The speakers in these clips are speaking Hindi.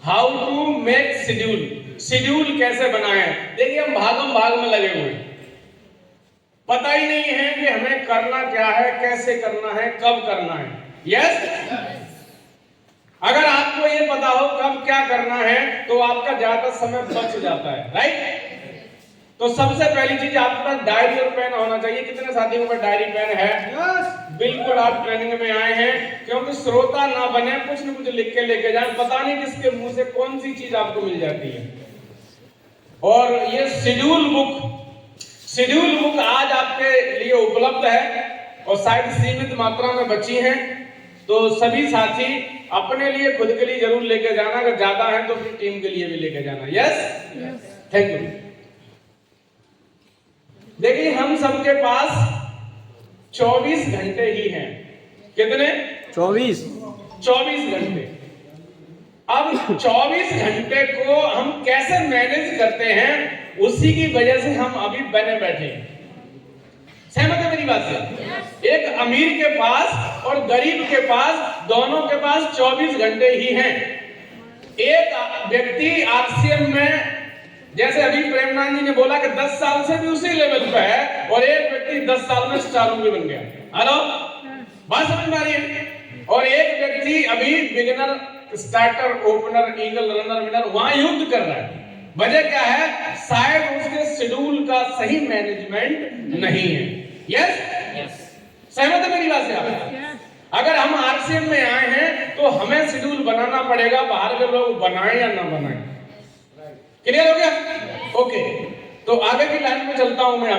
How to make schedule, schedule कैसे बनाएं। देखिए हम भागम भाग में लगे हुए हैं, पता ही नहीं है कि हमें करना क्या है, कैसे करना है, कब करना है। यस, अगर आपको ये पता हो कब क्या करना है तो आपका ज्यादा समय बच जाता है, राइट। तो सबसे पहली चीज आपके पास डायरी और पेन होना चाहिए। कितने साथियों के पास डायरी पेन है? बिल्कुल, आप ट्रेनिंग में आए हैं क्योंकि श्रोता ना बने, कुछ न कुछ लिख के लेके जाए, पता नहीं किसके मुंह से कौन सी चीज आपको मिल जाती है। और ये शेड्यूल बुक आज आपके लिए उपलब्ध है और शायद सीमित मात्रा में बची है, तो सभी साथी अपने लिए, खुद के लिए जरूर लेके जाना, अगर ज्यादा है तो फिर टीम के लिए भी लेके जाना। Yes, thank you. देखिए हम सबके पास 24 घंटे ही हैं। कितने? 24 घंटे। अब 24 घंटे को हम कैसे मैनेज करते हैं, उसी की वजह से हम अभी बने बैठे हैं। सहमत है मेरी बात से? एक अमीर के पास और गरीब के पास, दोनों के पास 24 घंटे ही हैं। एक व्यक्ति आरसीएम में, जैसे अभी प्रेमनाथ जी ने बोला कि 10 साल से भी उसी लेवल पे है, और एक व्यक्ति 10 साल में स्टार भी बन गया। हेलो, बात समझ में आ रही है? और एक व्यक्ति अभी beginner, starter, opener, eagle, runner, winner, वहां युद्ध कर रहा है। वजह क्या है? शायद उसके शेड्यूल का सही मैनेजमेंट नहीं है। यस, सहमत है मेरी बात से आप? अगर हम आरसीएम में आए हैं तो हमें शेड्यूल बनाना पड़ेगा, बाहर के लोग बनाएं या ना बनाएं। क्लियर हो गया? ओके, तो आगे की लाइन में चलता हूं मैं।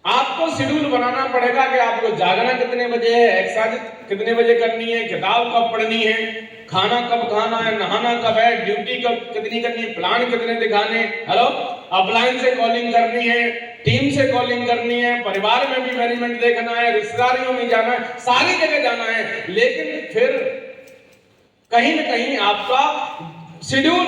आपको शेड्यूल बनाना पड़ेगा कि आपको जागना कितने बजे है, एक्सरसाइज कितने बजे करनी है, किताब कब पढ़नी है, खाना कब खाना है, नहाना कब है, ड्यूटी कब कितनी करनी है, प्लान कितने दिखाने। हेलो, अपलाइन से कॉलिंग करनी है, टीम से कॉलिंग करनी है, परिवार में भी मैनेजमेंट देखना है, रिश्तेदारियों में जाना है, सारी जगह जाना है। लेकिन फिर कहीं ना कहीं आपका शेड्यूल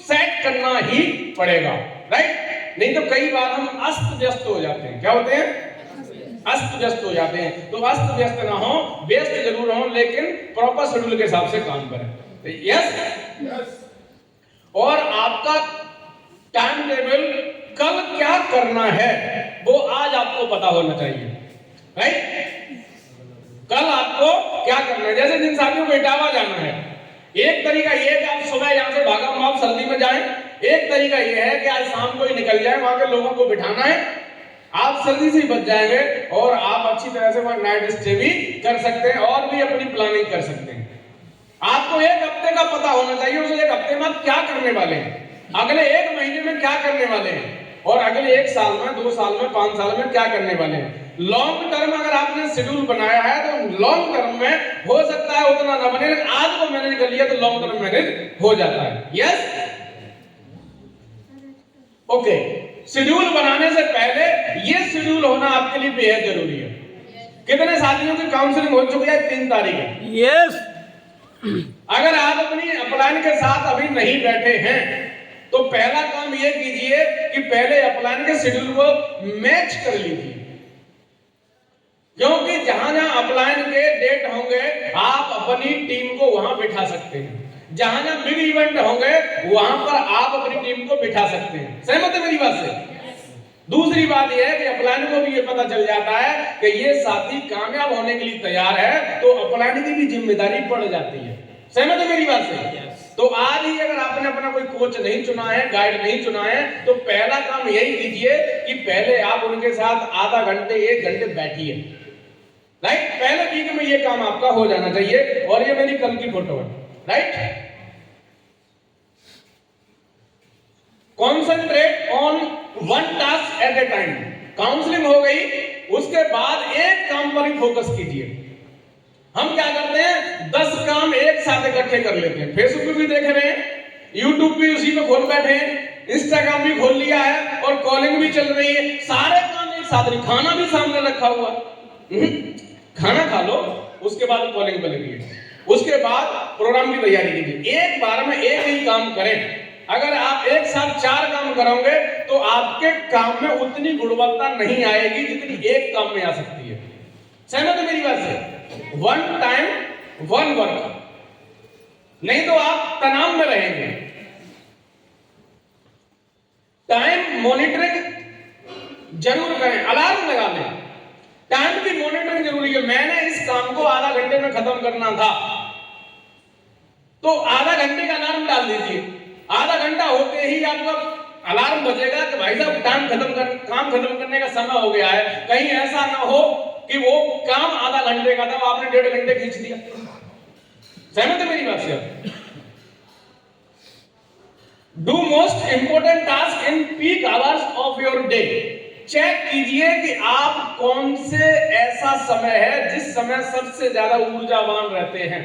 सेट करना ही पड़ेगा, राइट। नहीं तो कई बार हम अस्त व्यस्त हो जाते हैं। क्या होते हैं? अस्त व्यस्त हो जाते हैं। तो अस्त व्यस्त ना हो, व्यस्त जरूर हो, लेकिन प्रॉपर शेड्यूल के हिसाब से काम करें। यस, और आपका टाइम टेबल कल क्या करना है वो आज आपको पता होना चाहिए, राइट। कल आपको क्या करना है। जैसे जिन साथियों को इटावा जाना है, एक तरीका ये है कि आप सुबह यहां से भागम भाग सर्दी में जाएं। एक तरीका ये है कि आज शाम को ही निकल जाएं, वहां के लोगों को बिठाना है, आप सर्दी से ही बच जाएंगे और आप अच्छी तरह से वहां नाइट स्टे भी कर सकते हैं और भी अपनी प्लानिंग कर सकते हैं। आपको एक हफ्ते का पता होना चाहिए, उस एक हफ्ते में आप क्या करने वाले हैं, अगले एक महीने में क्या करने वाले हैं, और अगले 1 साल में, 2 साल में, 5 साल में क्या करने वाले हैं। लॉन्ग टर्म अगर आपने शेड्यूल बनाया है तो लॉन्ग टर्म में हो सकता है उतना ना बने, लेकिन आज को मैनेज कर लिया तो लॉन्ग टर्म मैनेज हो जाता है। Yes, okay. शेड्यूल बनाने से पहले ये शेड्यूल होना आपके लिए बेहद जरूरी है। कितने साथियों की काउंसलिंग हो चुकी है? 3 तारीख है। यस, अगर आप अपनी अपलाइन के साथ अभी नहीं बैठे हैं तो पहला काम ये कीजिए कि पहले अपलाइन के शेड्यूल को मैच कर लीजिए, क्योंकि जहां जहां अपलाइन के डेट होंगे आप अपनी टीम को वहां बिठा सकते हैं, जहां जहां बिग इवेंट होंगे वहां पर आप अपनी टीम को बिठा सकते हैं। सहमत है मेरी बात से? दूसरी बात यह है कि अपलाइन को भी ये पता चल जाता है कि ये साथी कामयाब होने के लिए तैयार है, तो अपलाइन की भी जिम्मेदारी पड़ जाती है। सहमत है मेरी बात से? तो आज ही अगर आपने अपना कोई कोच नहीं चुना है, गाइड नहीं चुना है, तो पहला काम यही कीजिए कि पहले आप उनके साथ आधा घंटे, 1 घंटे बैठिए, राइट। पहले वीक में ये काम आपका हो जाना चाहिए। और ये मेरी कल की फोटो है, right. Concentrate on one task at A time. Counselling हो गई, उसके बाद एक काम पर ही फोकस कीजिए। हम क्या करते हैं, 10 काम एक साथ इकट्ठे कर लेते हैं। फेसबुक भी देख रहे हैं, यूट्यूब भी उसी में खोल बैठे हैं, इंस्टाग्राम भी खोल लिया है और कॉलिंग भी चल रही है, सारे काम एक साथ। खाना भी सामने रखा हुआ, खाना खा लो, उसके बाद कॉलिंग पे लगिए, उसके बाद प्रोग्राम की तैयारी कीजिए। एक बार में एक ही काम करें। अगर आप एक साथ 4 काम करोगे तो आपके काम में उतनी गुणवत्ता नहीं आएगी जितनी एक काम में आ सकती है। सहमत है मेरी बात से? 1 टाइम 1 वर्क। नहीं तो आप तनाव में रहेंगे। टाइम मॉनिटरिंग जरूर करें, अलार्म लगा लें। टाइम की मॉनिटरिंग जरूरी है। मैंने इस काम को आधा घंटे में खत्म करना था, तो आधा घंटे का अलार्म डाल दीजिए। आधा घंटा होते ही आपका अलार्म बजेगा कि भाई साहब काम खत्म करने का समय हो गया है। कहीं ऐसा ना हो कि वो काम आधा घंटे का था, आपने 1.5 घंटे खींच दिया। सहमत है मेरी बात से? Do most important task in peak hours of your day. Check कीजिए कि आप कौन से ऐसा समय है जिस समय सबसे ज्यादा ऊर्जावान रहते हैं।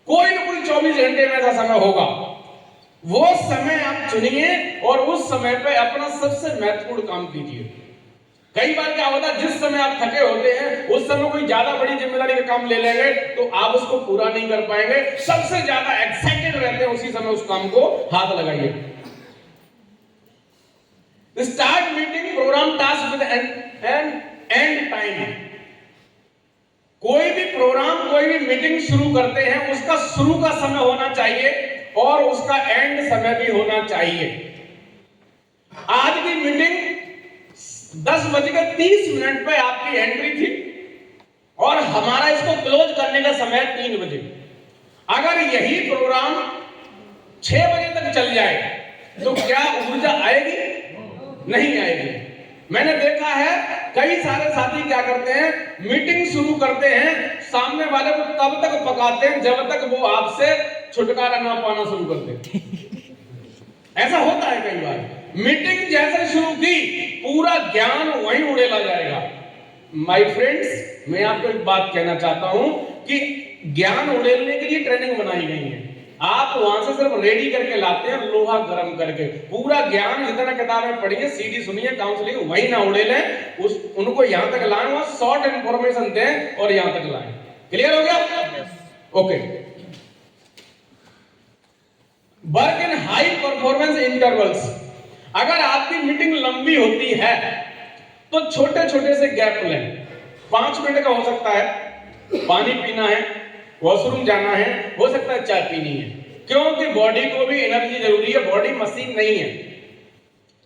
कोई ना कोई 24 घंटे में ऐसा समय होगा, वो समय आप चुनिए और उस समय पे अपना सबसे महत्वपूर्ण काम कीजिए। कई बार क्या होता है, जिस समय आप थके होते हैं उस समय कोई ज्यादा बड़ी जिम्मेदारी का काम ले लेंगे तो आप उसको पूरा नहीं कर पाएंगे। सबसे ज्यादा एक्साइटेड रहते हैं उसी समय उस काम को हाथ लगाइए। Start meeting programme task with end time. कोई भी प्रोग्राम, कोई भी मीटिंग शुरू करते हैं, उसका शुरू का समय होना चाहिए और उसका एंड समय भी होना चाहिए। आज की मीटिंग 10:30 पे आपकी एंट्री थी और हमारा इसको क्लोज करने का समय 3 बजे। अगर यही प्रोग्राम 6 बजे तक चल जाए तो क्या ऊर्जा आएगी? नहीं आएगी। मैंने देखा है कई सारे साथी क्या करते हैं, मीटिंग शुरू करते हैं, सामने वाले को तब तक पकाते हैं जब तक वो आपसे छुटकारा ना पाना शुरू कर दे। ऐसा होता है कई बार। मीटिंग जैसे शुरू की, पूरा ज्ञान वहीं उड़ेला जाएगा। माय फ्रेंड्स, मैं आपको एक बात कहना चाहता हूं कि ज्ञान उड़ेलने के लिए ट्रेनिंग बनाई गई है। आप वहां से सिर्फ रेडी करके लाते हैं, लोहा गर्म करके। पूरा ज्ञान जितना किताबें पढ़िए, सीडी सुनिए, काउंसलिंग वही ना उड़ेलें, उनको यहां तक लाएं, वहां शॉर्ट इंफॉर्मेशन दें और यहां तक लाएं। क्लियर हो गया? Okay. Work in high performance intervals. अगर आपकी मीटिंग लंबी होती है तो छोटे छोटे से गैप लें। 5 मिनट का हो सकता है, पानी पीना है, वॉशरूम जाना है, हो सकता है चाय पीनी है, क्योंकि बॉडी को भी एनर्जी जरूरी है। बॉडी मशीन नहीं है।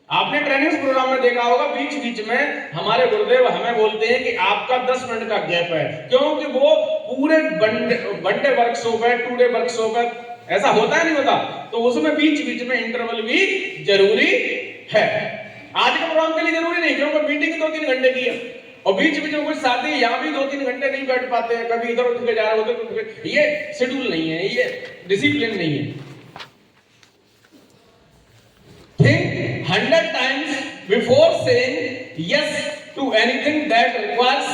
आपने ट्रेनिंग प्रोग्राम में देखा होगा, बीच बीच में हमारे गुरुदेव हमें बोलते हैं कि आपका 10 मिनट का गैप है, क्योंकि वो पूरे वन डे वर्कशॉप है, 2 डे वर्कशॉप है, ऐसा होता है नहीं होता, तो उसमें बीच बीच में इंटरवल भी जरूरी है। आज के प्रोग्राम के लिए जरूरी नहीं, क्योंकि मीटिंग 2-3 घंटे की है और बीच बीच में कुछ साथी यहाँ भी 2-3 घंटे नहीं बैठ पाते हैं, कभी इधर उठ के जा रहे होते। ये शेड्यूल नहीं है, ये डिसिप्लिन नहीं है। Think 100 times before saying yes to anything that requires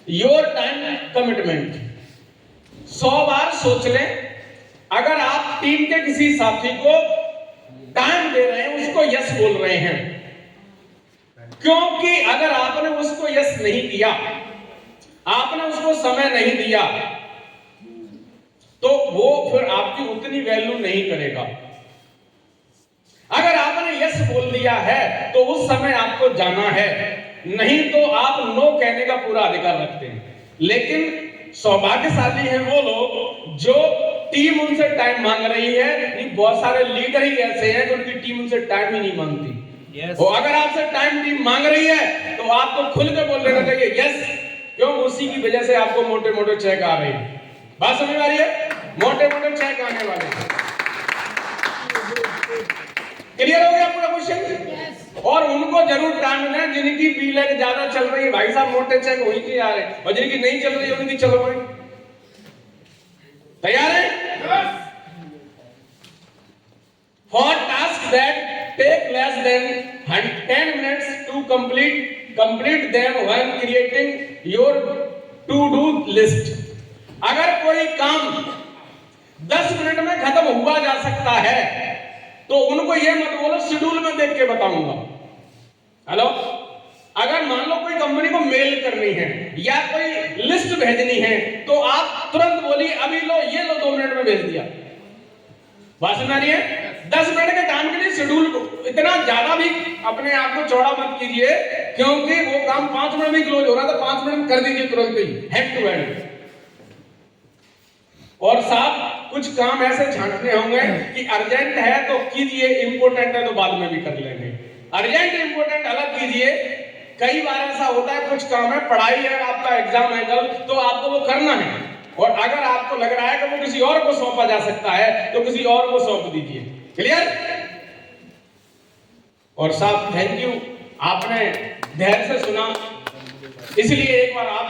your time commitment। 100 बार सोच लें, अगर आप टीम के किसी साथी को टाइम दे रहे हैं, उसको यस बोल रहे हैं, क्योंकि अगर आपने उसको यस नहीं दिया, आपने उसको समय नहीं दिया, तो वो फिर आपकी उतनी वैल्यू नहीं करेगा। अगर आपने यस बोल दिया है तो उस समय आपको जाना है, नहीं तो आप नो कहने का पूरा अधिकार रखते हैं। लेकिन सौभाग्यशाली हैं वो लोग जो टीम उनसे टाइम मांग रही है। नहीं, बहुत सारे लीडर ही ऐसे हैं कि उनकी टीम उनसे टाइम ही नहीं मांगती। और अगर आपसे टाइम टीम मांग रही है तो आपको खुल के बोल देना चाहिए यस, क्यों? उसी की वजह से आपको मोटे मोटे चेक आ रहे हैं। बात समझ में आ रही है? मोटे मोटे चेक आने वाले हैं। क्लियर हो गया पूरा क्वेश्चन? और उनको जरूर टाइम दें जिनकी बिल ज्यादा चल रही है, भाई साहब मोटे चेक वही के आ रहे हैं, और जिनकी नहीं चल रही है उनकी चलो भाई। तैयार है? For task that take less than 10 minutes to complete them when creating your to do list। अगर कोई काम 10 मिनट में खत्म हुआ जा सकता है तो उनको ये मत बोलो शेड्यूल में देख के बताऊंगा। हेलो, अगर मान लो कोई कंपनी को मेल करनी है या कोई लिस्ट भेजनी है तो आप तुरंत बोलिए अभी लो, ये लो, 2 मिनट में भेज दिया। बात समझ आ रही है? 10 मिनट के काम के लिए शेड्यूल इतना ज्यादा भी अपने आप को चौड़ा मत कीजिए, क्योंकि वो काम 5 मिनट में क्लोज हो रहा था, 5 मिनट में कर दीजिए तुरंत ही, हेड टू हेड। और साथ कुछ कुछ काम ऐसे छांटने होंगे कि अर्जेंट है तो कीजिए, इंपॉर्टेंट है तो बाद में भी कर लेंगे। अर्जेंट इंपॉर्टेंट अलग कीजिए। कई बार ऐसा होता है कुछ काम है, पढ़ाई है, आपका एग्जाम है कल, तो आपको वो करना है, और अगर आपको लग रहा है कि वो किसी और को सौंपा जा सकता है तो किसी और को सौंप दीजिए। क्लियर? और साहब थैंक यू, आपने ध्यान से सुना, इसलिए एक बार आप